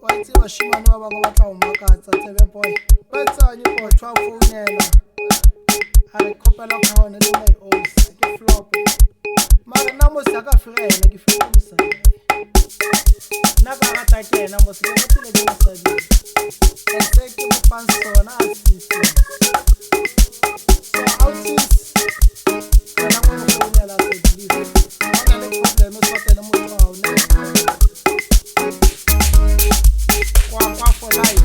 wa itse bashimane ba bangwe ba tla o makatsa tsebe boy ba tsanye botho a founela a re kopela ka hone le my oath ke flop mara na mo sa ka frena ke fela mosa na ka rata ke na mo se ke tsile ke mosa di ese ke mo pansona a sisi so outis kana mo founela ke di ona le problem so tele mo tsao ne kwa for life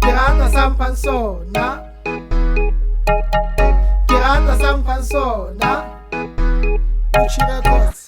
Pirata Sampansona sangipha sona Gucci Records